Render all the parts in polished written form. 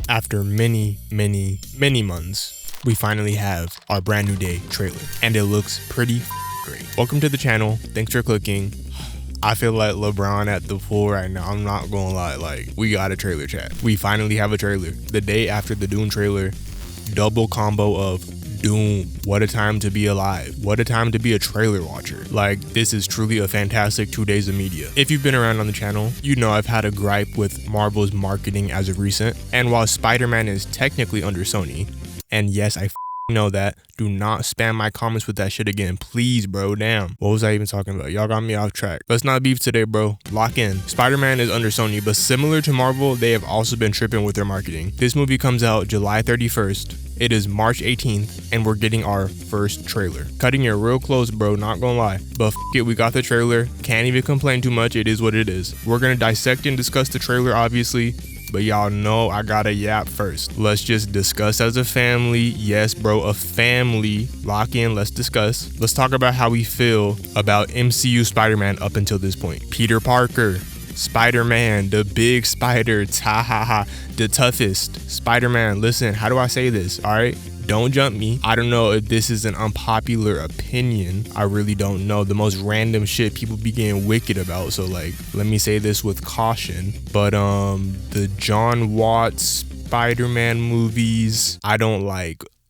After many months, we finally have our brand new day trailer, and it looks pretty great. Welcome to the channel. Thanks for clicking. I feel like LeBron at the pool right now. I'm not gonna lie, like, we got a trailer, chat. We finally have a trailer. The day after the Dune trailer, double combo of Dune, what a time to be alive. What a time to be a trailer watcher. Like, this is truly a fantastic 2 days of media. If you've been around on the channel, you know I've had a gripe with Marvel's marketing as of recent. And while Spider-Man is technically under Sony, and yes, I know that, do not spam my comments with that shit again, please, bro. Damn, what was I even talking about? Y'all got me off track. Let's not beef today, bro. Lock in. Spider-Man is under Sony, but similar to Marvel, they have also been tripping with their marketing. This movie comes out July 31st. It is March 18th, and we're getting our first trailer. Cutting it real close, bro, not gonna lie. But f it, we got the trailer. Can't even complain too much. It is what it is. We're gonna dissect and discuss the trailer, obviously, but y'all know I gotta yap first. Let's just discuss as a family. Yes, bro, a family. Lock in, let's discuss. Let's talk about how we feel about MCU Spider-Man up until this point. Peter Parker, Spider-Man, the big spider, the toughest. Spider-Man, listen, how do I say this, all right? Don't jump me. I don't know if this is an unpopular opinion. I really don't know. The most random shit people be getting wicked about. So, like, let me say this with caution. But the Jon Watts Spider-Man movies, I don't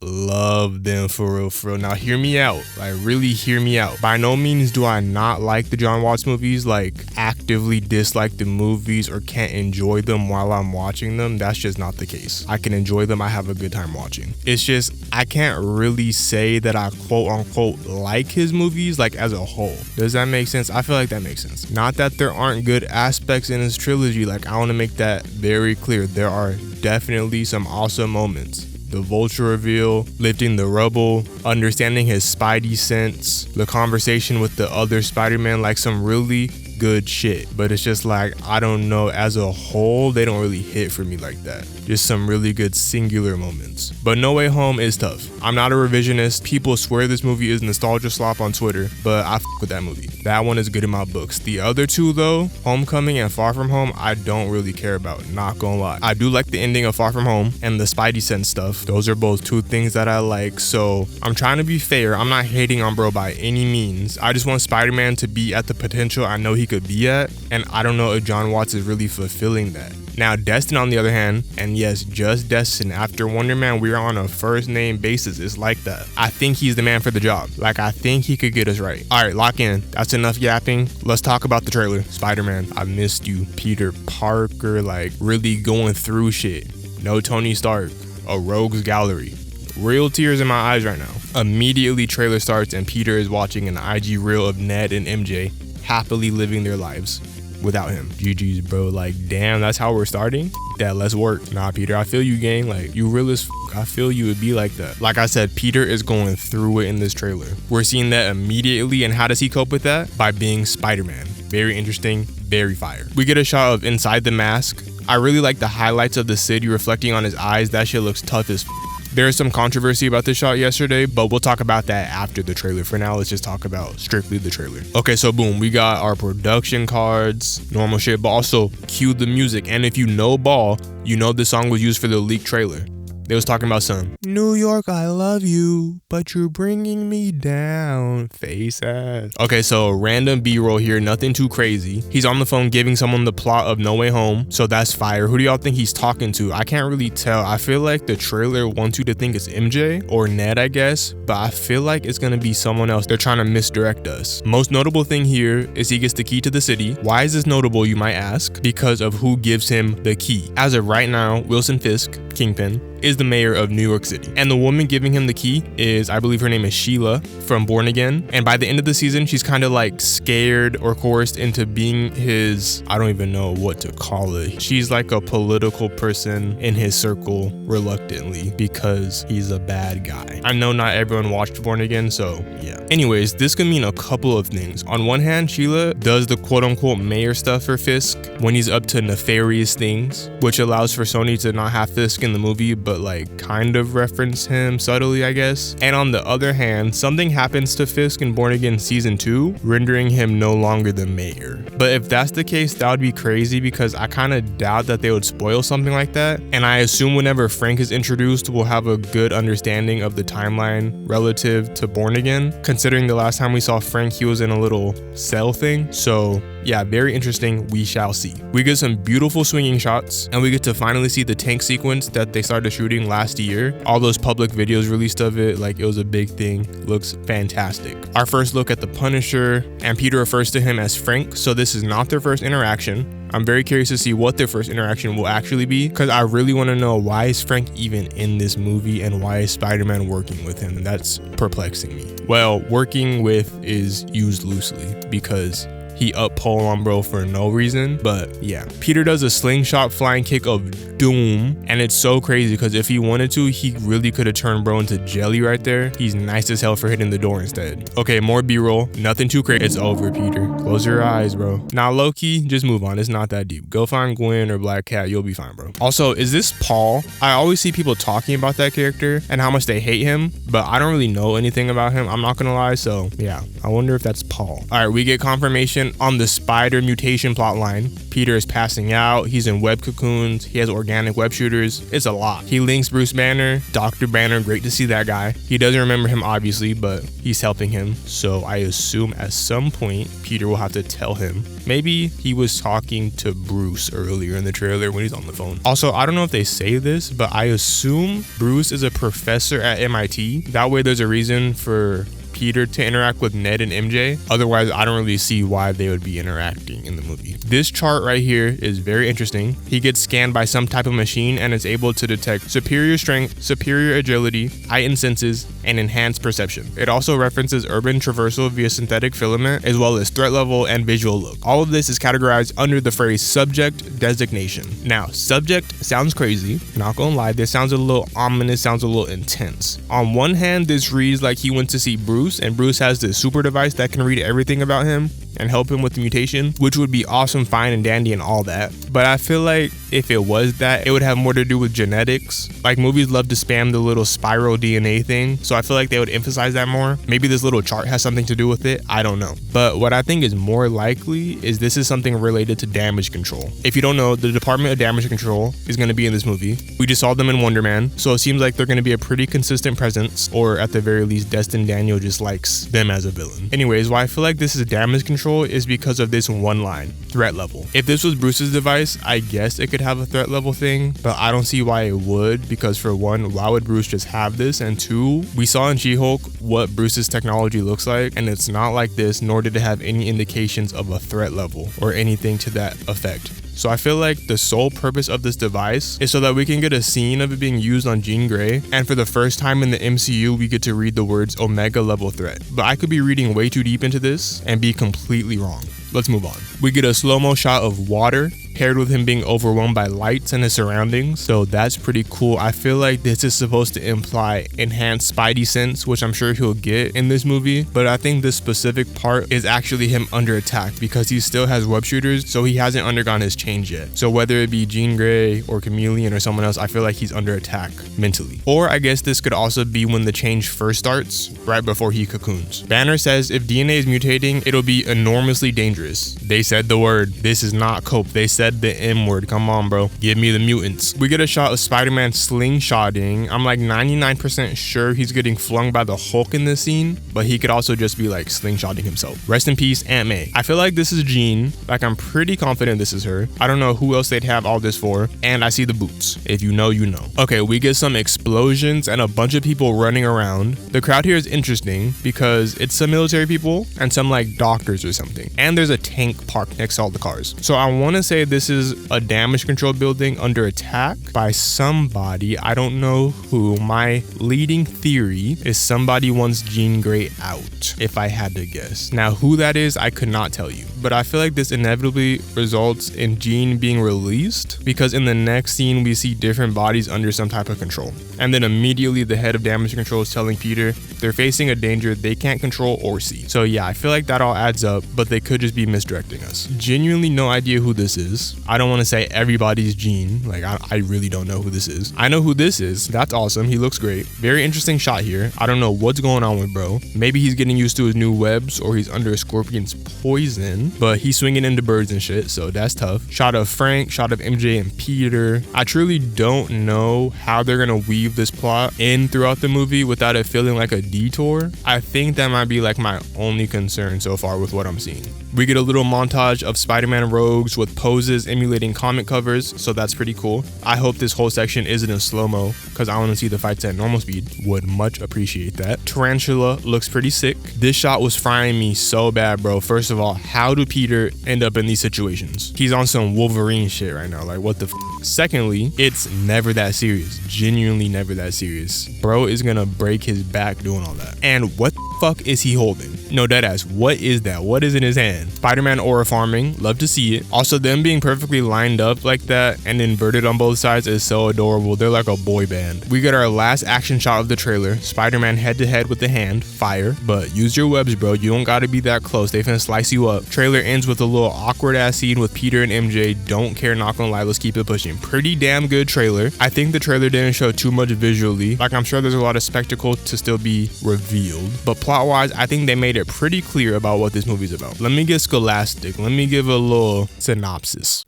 love them for real. Now hear me out, like, really hear me out. By no means do I not like the Jon Watts movies, like actively dislike the movies or can't enjoy them while I'm watching them. That's just not the case. I can enjoy them. I have a good time watching. It's just I can't really say that I quote unquote like his movies like as a whole. Does that make sense? I feel like that makes sense. Not that there aren't good aspects in his trilogy. Like, I want to make that very clear. There are definitely some awesome moments. The Vulture reveal, lifting the rubble, understanding his Spidey sense, the conversation with the other Spider-Man, like some really good shit. But it's just like, I don't know, as a whole, they don't really hit for me like that. Just some really good singular moments. But No Way Home is tough. I'm not a revisionist. People swear this movie is nostalgia slop on Twitter, but I f with that movie. That one is good in my books. The other two though, Homecoming and Far From Home, I don't really care about, not gonna lie. I do like the ending of Far From Home and the Spidey sense stuff. Those are both two things that I like. So I'm trying to be fair. I'm not hating on bro by any means. I just want Spider-Man to be at the potential I know he could be at, and I don't know if Jon Watts is really fulfilling that. Now Destin, on the other hand, and yes, just Destin, after Wonder Man, we're on a first name basis. It's like that. I think he's the man for the job. Like, I think he could get us right. All right, lock in. That's enough yapping. Let's talk about the trailer. Spider-Man, I missed you. Peter Parker, like, really going through shit. No Tony Stark. A rogues gallery. Real tears in my eyes right now. Immediately trailer starts and Peter is watching an IG reel of Ned and MJ happily living their lives without him. GG's, bro. Like, damn, that's how we're starting? That, let's work. Nah, Peter, I feel you, gang. Like, you real as f. I feel you would be like that. Like I said, Peter is going through it in this trailer. We're seeing that immediately, and how does he cope with that? By being Spider-Man. Very interesting, very fire. We get a shot of inside the mask. I really like the highlights of the city reflecting on his eyes. That shit looks tough as f. There is some controversy about this shot yesterday, but we'll talk about that after the trailer. For now, let's just talk about strictly the trailer. Okay, so boom, we got our production cards, normal shit, but also cue the music. And if you know ball, you know this song was used for the leaked trailer. They was talking about some New York, I love you, but you're bringing me down, face ass. Okay, so random B-roll here, nothing too crazy. He's on the phone giving someone the plot of No Way Home, so that's fire. Who do y'all think he's talking to? I can't really tell. I feel like the trailer wants you to think it's MJ or Ned, I guess, but I feel like it's gonna be someone else. They're trying to misdirect us. Most notable thing here is he gets the key to the city. Why is this notable, you might ask? Because of who gives him the key. As of right now, Wilson Fisk, Kingpin, is the mayor of New York City. And the woman giving him the key is, I believe her name is Sheila from Born Again. And by the end of the season, she's kind of like scared or coerced into being his, I don't even know what to call it. She's like a political person in his circle reluctantly because he's a bad guy. I know not everyone watched Born Again, so yeah. Anyways, this could mean a couple of things. On one hand, Sheila does the quote unquote mayor stuff for Fisk when he's up to nefarious things, which allows for Sony to not have Fisk in the movie, but but like kind of reference him subtly, I guess. And on the other hand, something happens to Fisk in Born Again Season 2, rendering him no longer the mayor. But if that's the case, that would be crazy because I kind of doubt that they would spoil something like that. And I assume whenever Frank is introduced, we'll have a good understanding of the timeline relative to Born Again, considering the last time we saw Frank, he was in a little cell thing. So yeah, very interesting. We shall see. We get some beautiful swinging shots, and we get to finally see the tank sequence that they started shooting last year. All those public videos released of it, like it was a big thing. Looks fantastic. Our first look at the Punisher, and Peter refers to him as Frank, so this is not their first interaction. I'm very curious to see what their first interaction will actually be, because I really want to know, why is Frank even in this movie and why is Spider-Man working with him? That's perplexing me. Well, working with is used loosely because he up pole on bro for no reason. But yeah, Peter does a slingshot flying kick of doom, and it's so crazy because if he wanted to, he really could have turned bro into jelly right there. He's nice as hell for hitting the door instead. Okay, more b-roll, nothing too crazy. It's over, Peter. Close your eyes, bro. Now low-key, just move on. It's not that deep. Go find Gwen or Black Cat, you'll be fine, bro. Also, is this Paul? I always see people talking about that character and how much they hate him, but I don't really know anything about him, I'm not gonna lie. So yeah, I wonder if that's Paul. All right, we get confirmation on the spider mutation plotline. Peter is passing out, he's in web cocoons, he has organic web shooters. It's a lot. He links Bruce Banner, Dr. Banner, great to see that guy. He doesn't remember him obviously, but he's helping him. So I assume at some point Peter will have to tell him. Maybe he was talking to Bruce earlier in the trailer when he's on the phone. Also, I don't know if they say this, but I assume Bruce is a professor at MIT. That way there's a reason for Peter to interact with Ned and MJ. Otherwise, I don't really see why they would be interacting in the movie. This chart right here is very interesting. He gets scanned by some type of machine and is able to detect superior strength, superior agility, heightened senses, and enhanced perception. It also references urban traversal via synthetic filament, as well as threat level and visual look. All of this is categorized under the phrase subject designation. Now, subject sounds crazy, not gonna lie, this sounds a little ominous, sounds a little intense. On one hand, this reads like he went to see Bruce, and Bruce has this super device that can read everything about him and help him with the mutation, which would be awesome, fine and dandy and all that. But I feel like if it was that, it would have more to do with genetics. Like movies love to spam the little spiral DNA thing, so I feel like they would emphasize that more. Maybe this little chart has something to do with it, I don't know. But what I think is more likely is this is something related to damage control. If you don't know, the Department of Damage Control is going to be in this movie. We just saw them in Wonder Man, so it seems like they're going to be a pretty consistent presence, or at the very least, Destin Daniel just likes them as a villain. Anyways, why I feel like this is damage control is because of this one line, threat level. If this was Bruce's device, I guess it could have a threat level thing, but I don't see why it would, because for one, why would Bruce just have this? And two, we saw in She-Hulk what Bruce's technology looks like, and it's not like this, nor did it have any indications of a threat level or anything to that effect. So I feel like the sole purpose of this device is so that we can get a scene of it being used on Jean Grey, and for the first time in the MCU, we get to read the words Omega level threat. But I could be reading way too deep into this and be completely wrong. Let's move on. We get a slow-mo shot of water paired with him being overwhelmed by lights and his surroundings, so that's pretty cool. I feel like this is supposed to imply enhanced Spidey sense, which I'm sure he'll get in this movie, but I think this specific part is actually him under attack because he still has web shooters, so he hasn't undergone his change yet. So whether it be Jean Grey or Chameleon or someone else, I feel like he's under attack mentally. Or I guess this could also be when the change first starts, right before he cocoons. Banner says if DNA is mutating, it'll be enormously dangerous. They said the word. This is not cope. They said the M word. Come on, bro. Give me the mutants. We get a shot of Spider-Man slingshotting. I'm like 99% sure he's getting flung by the Hulk in this scene, but he could also just be like slingshotting himself. Rest in peace, Aunt May. I feel like this is Jean. Like I'm pretty confident this is her. I don't know who else they'd have all this for. And I see the boots. If you know, you know. Okay, we get some explosions and a bunch of people running around. The crowd here is interesting because it's some military people and some like doctors or something. And there's a tank parked next to all the cars. So I want to say this is a damage control building under attack by somebody. I don't know who. My leading theory is somebody wants Jean Grey out, if I had to guess. Now, who that is, I could not tell you. But I feel like this inevitably results in Jean being released because in the next scene, we see different bodies under some type of control. And then immediately the head of damage control is telling Peter they're facing a danger they can't control or see. So yeah, I feel like that all adds up, but they could just just be misdirecting us. Genuinely no idea who this is. I don't want to say everybody's Jean. Like, I really don't know who this is. I know who this is. That's awesome. He looks great. Very interesting shot here. I don't know what's going on with bro. Maybe he's getting used to his new webs, or he's under a scorpion's poison, but he's swinging into birds and shit, so that's tough. Shot of Frank, shot of MJ and Peter. I truly don't know how they're gonna weave this plot in throughout the movie without it feeling like a detour. I think that might be like my only concern so far with what I'm seeing. We get a little montage of Spider-Man rogues with poses emulating comic covers, so that's pretty cool. I hope this whole section isn't in slow-mo, because I want to see the fights at normal speed. Would much appreciate that. Tarantula looks pretty sick. This shot was frying me so bad, bro. First of all, how do Peter end up in these situations? He's on some Wolverine shit right now, like what the f. Secondly, it's never that serious. Genuinely never that serious. Bro is gonna break his back doing all that. And what the fuck is he holding? No, deadass, what is that? What is in his hand? Spider-Man aura farming, love to see it. Also, them being perfectly lined up like that and inverted on both sides is so adorable. They're like a boy band. We get our last action shot of the trailer. Spider-Man head to head with the hand, fire, but use your webs, bro. You don't gotta be that close. They finna slice you up. Trailer ends with a little awkward ass scene with Peter and MJ. Don't care, not gonna lie, let's keep it pushing. Pretty damn good trailer. I think the trailer didn't show too much visually. Like, I'm sure there's a lot of spectacle to still be revealed, but plot wise, I think they made it pretty clear about what this movie's about. Let me get scholastic. Let me give a little synopsis.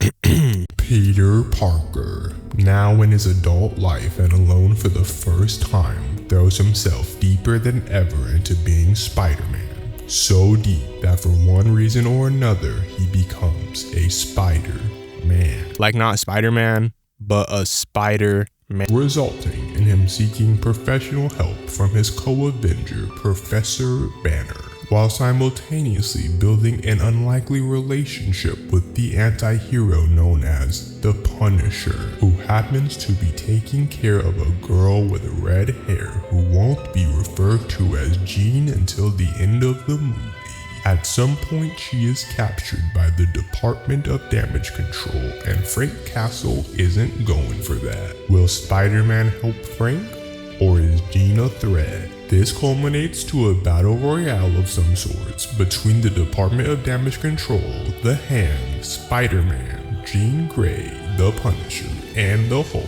Peter Parker, now in his adult life and alone for the first time, throws himself deeper than ever into being Spider-Man. So deep that for one reason or another, he becomes a Spider-Man. Like not Spider-Man, but a Spider-Man. Resulting in him seeking professional help from his co-avenger, Professor Banner, while simultaneously building an unlikely relationship with the anti-hero known as the Punisher, who happens to be taking care of a girl with red hair who won't be referred to as Jean until the end of the movie. At some point, she is captured by the Department of Damage Control, and Frank Castle isn't going for that. Will Spider-Man help Frank, or is Jean a threat? This culminates to a battle royale of some sorts between the Department of Damage Control, the Hand, Spider-Man, Jean Grey, the Punisher, and the Hulk.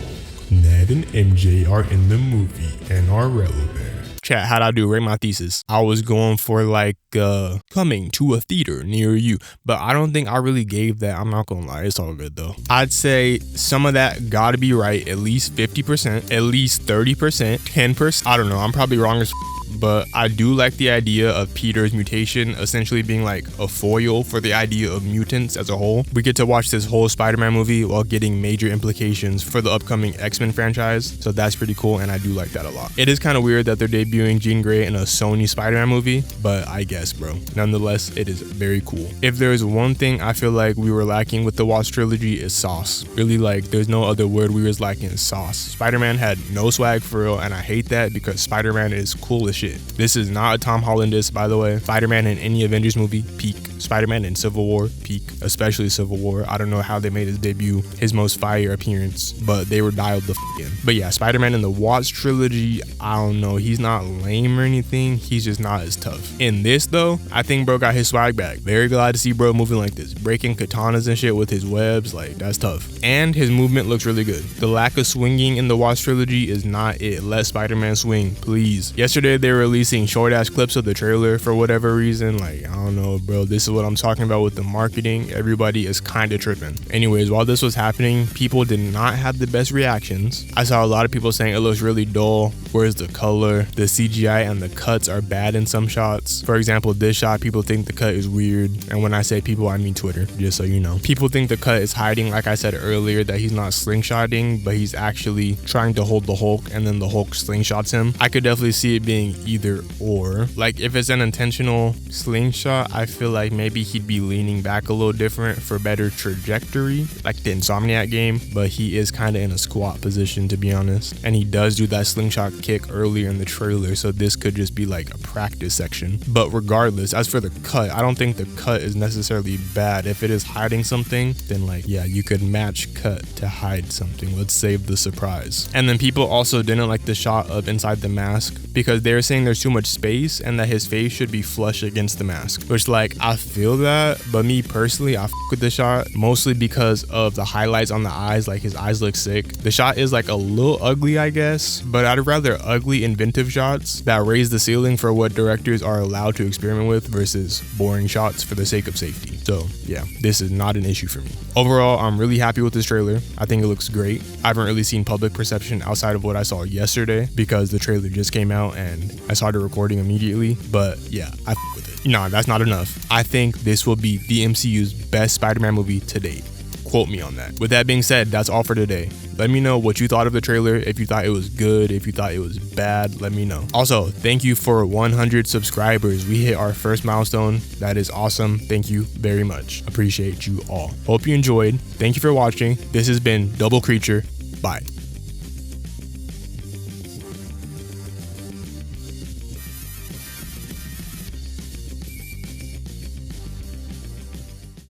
Ned and MJ are in the movie and are relevant. Chat, how'd I do? Rate my thesis. I was going for like coming to a theater near you, but I don't think I really gave that. I'm not gonna lie, it's all good though. I'd say some of that gotta be right, at least 50%, at least 30%, 10%. I don't know, I'm probably wrong as but I do like the idea of Peter's mutation essentially being like a foil for the idea of mutants as a whole. We get to watch this whole Spider-Man movie while getting major implications for the upcoming X-Men franchise, so that's pretty cool and I do like that a lot. It is kind of weird that they're debuting Jean Grey in a Sony Spider-Man movie, but I guess, bro. Nonetheless, it is very cool. If there's one thing I feel like we were lacking with the Watch trilogy is sauce. Really, like, there's no other word we was lacking, sauce. Spider-Man had no swag for real, and I hate that because Spider-Man is cool as shit. This is not a Tom Holland diss, by the way. Spider-Man in any Avengers movie, peak. Spider-Man in Civil War, peak. Especially Civil War. I don't know how they made his debut his most fire appearance, but they were dialed the f in. But yeah, Spider-Man in the Watch trilogy, I don't know. He's not lame or anything. He's just not as tough. In this though, I think bro got his swag back. Very glad to see bro moving like this. Breaking katanas and shit with his webs, like that's tough. And his movement looks really good. The lack of swinging in the Watch trilogy is not it. Let Spider-Man swing, please. Yesterday they were releasing short ass clips of the trailer for whatever reason. Like, I don't know, bro. This is what I'm talking about with the marketing. Everybody is kind of tripping. Anyways, while this was happening, people did not have the best reactions. I saw a lot of people saying it looks really dull. Where's the color? The CGI and the cuts are bad in some shots. For example, this shot, people think the cut is weird. And when I say people, I mean Twitter, just so you know. People think the cut is hiding, like I said earlier, that he's not slingshotting, but he's actually trying to hold the Hulk and then the Hulk slingshots him. I could definitely see it being either or. Like if it's an intentional slingshot, I feel like maybe he'd be leaning back a little different for better trajectory, like the Insomniac game, but he is kind of in a squat position, to be honest. And he does do that slingshot kick earlier in the trailer, so this could just be like a practice section. But regardless, as for the cut, I don't think the cut is necessarily bad. If it is hiding something, then like, yeah, you could match cut to hide something. Let's save the surprise. And then people also didn't like the shot of inside the mask because they were saying there's too much space and that his face should be flush against the mask, which like, I feel that, but me personally, I f with the shot mostly because of the highlights on the eyes. Like his eyes look sick. The shot is like a little ugly, I guess, but I'd rather ugly inventive shots that raise the ceiling for what directors are allowed to experiment with versus boring shots for the sake of safety. So yeah, this is not an issue for me. Overall, I'm really happy with this trailer. I think it looks great. I haven't really seen public perception outside of what I saw yesterday because the trailer just came out and I started recording immediately, but yeah, I f with it. Nah, that's not enough. I think this will be the MCU's best Spider-Man movie to date. Quote me on that. With that being said, that's all for today. Let me know what you thought of the trailer. If you thought it was good, if you thought it was bad, let me know. Also, thank you for 100 subscribers. We hit our first milestone. That is awesome. Thank you very much. Appreciate you all. Hope you enjoyed. Thank you for watching. This has been Double Creature. Bye.